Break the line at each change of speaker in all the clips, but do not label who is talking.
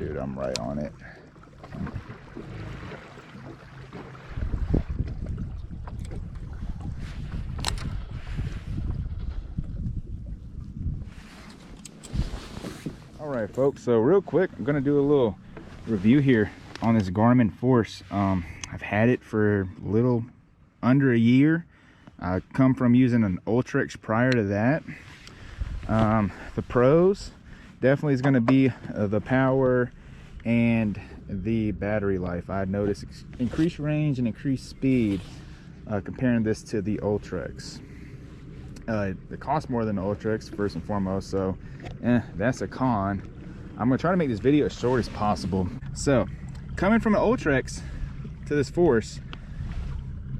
dude, I'm right on it. All right, folks, so real quick, I'm gonna do a little review here on this Garmin Force. I've had it for a little under a year. I come from using an Ultrex prior to that. The pros definitely is going to be the power and the battery life. I noticed increased range and increased speed comparing this to the Ultrex. It costs more than the Ultrex, first and foremost, so that's a con. I'm going to try to make this video as short as possible. So coming from an Ultrex to this Force,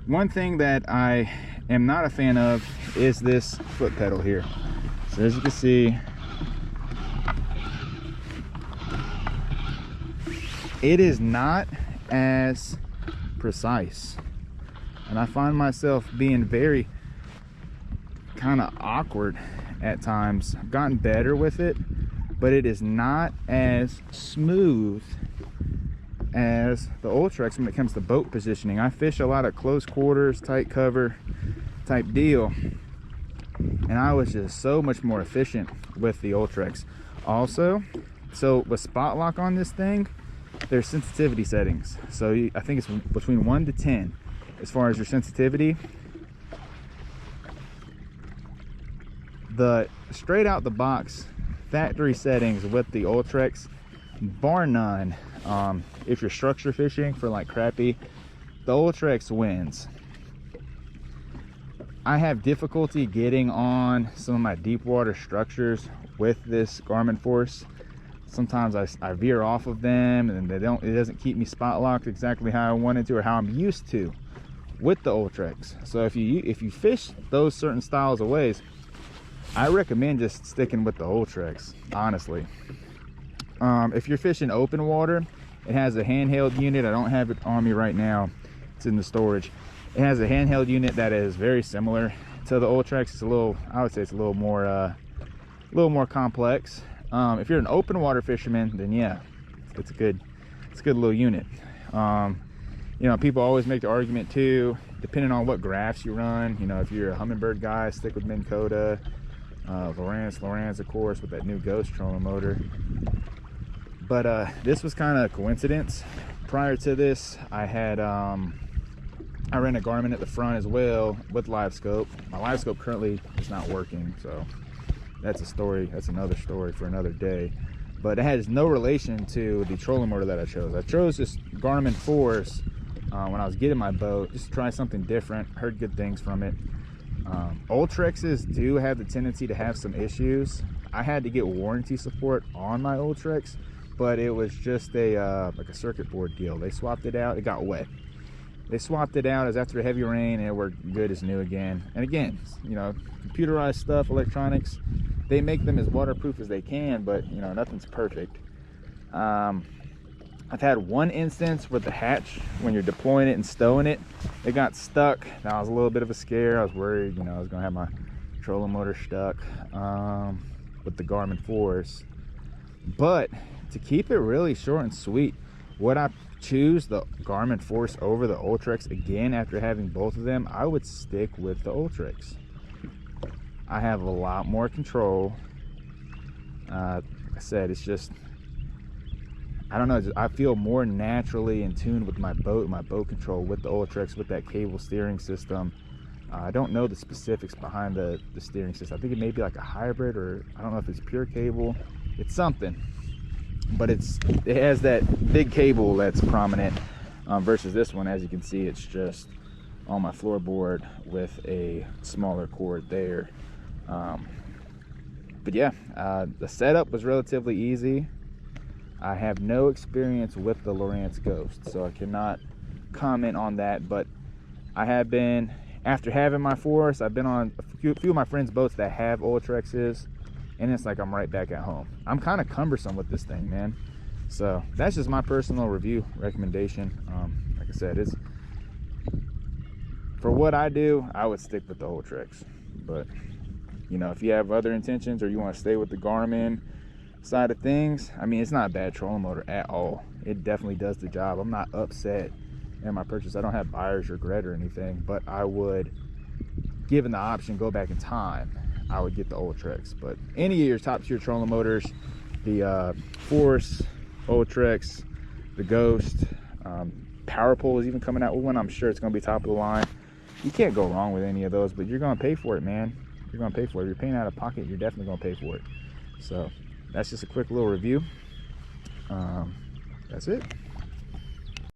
one thing that I am not a fan of is this foot pedal here. So as you can see, it is not as precise, and I find myself being very kind of awkward at times. I've gotten better with it, but it is not as smooth as the Ultrex when it comes to boat positioning. I fish a lot of close quarters, tight cover type deal, and I was just so much more efficient with the Ultrex. Also, so with spot lock on this thing, there's sensitivity settings. So I think it's between 1 to 10 as far as your sensitivity. The straight out the box factory settings with the Ultrex, bar none. If you're structure fishing for like crappie, the Ultrex wins. I have difficulty getting on some of my deep water structures with this Garmin Force. Sometimes I veer off of them and it doesn't keep me spot locked exactly how I wanted to or how I'm used to with the Ultrex. So if you fish those certain styles of ways, I recommend just sticking with the Ultrex, honestly. If you're fishing open water, it has a handheld unit. I don't have it on me right now, it's in the storage. It has a handheld unit that is very similar to the Ultrex. It's a little, I would say it's a little more complex. If you're an open water fisherman, then yeah, it's a good little unit. You know, people always make the argument too, depending on what graphs you run. You know, if you're a humminbird guy, stick with Minn Kota. Lowrance, of course, with that new Ghost trolling motor. But this was kind of a coincidence. Prior to this, I ran a Garmin at the front as well with live scope. My live scope currently is not working, so that's a story. That's another story for another day. But it has no relation to the trolling motor that I chose. I chose this Garmin Force when I was getting my boat, just to try something different. Heard good things from it. Ultrexes do have the tendency to have some issues. I had to get warranty support on my Ultrex, but it was just a like a circuit board deal. They swapped it out. It got wet. They swapped it out as after a heavy rain, and it worked good as new again. And again, you know, computerized stuff, electronics, they make them as waterproof as they can, but you know, nothing's perfect. I've had one instance with the hatch when you're deploying it and stowing it, it got stuck. That was a little bit of a scare. I was worried, you know, I was gonna have my trolling motor stuck with the Garmin Force. But to keep it really short and sweet, would I choose the Garmin Force over the Ultrex again after having both of them? I would stick with the Ultrex. I have a lot more control. Like I said, it's just, I don't know, I feel more naturally in tune with my boat control with the Ultrex, with that cable steering system. I don't know the specifics behind the steering system. I think it may be like a hybrid, or I don't know if it's pure cable. It's something, but it has that big cable that's prominent versus this one. As you can see, it's just on my floorboard with a smaller cord there. But yeah, the setup was relatively easy. I have no experience with the Lowrance Ghost, so I cannot comment on that, but I have been, after having my Force, I've been on a few of my friends' boats that have Ultrexes, and it's like I'm right back at home. I'm kind of cumbersome with this thing, man. So that's just my personal review recommendation. Like I said, it's for what I do, I would stick with the Ultrex. But you know, if you have other intentions or you want to stay with the Garmin, side of things, I mean, it's not a bad trolling motor at all. It definitely does the job. I'm not upset at my purchase. I don't have buyer's regret or anything, but I would, given the option, go back in time, I would get the Ultrex. But any of your top tier trolling motors, the Force, Ultrex, the Ghost, Power Pole is even coming out with one. I'm sure it's going to be top of the line. You can't go wrong with any of those, but you're going to pay for it, man. You're going to pay for it. If you're paying out of pocket, you're definitely going to pay for it. So that's just a quick little review. That's it.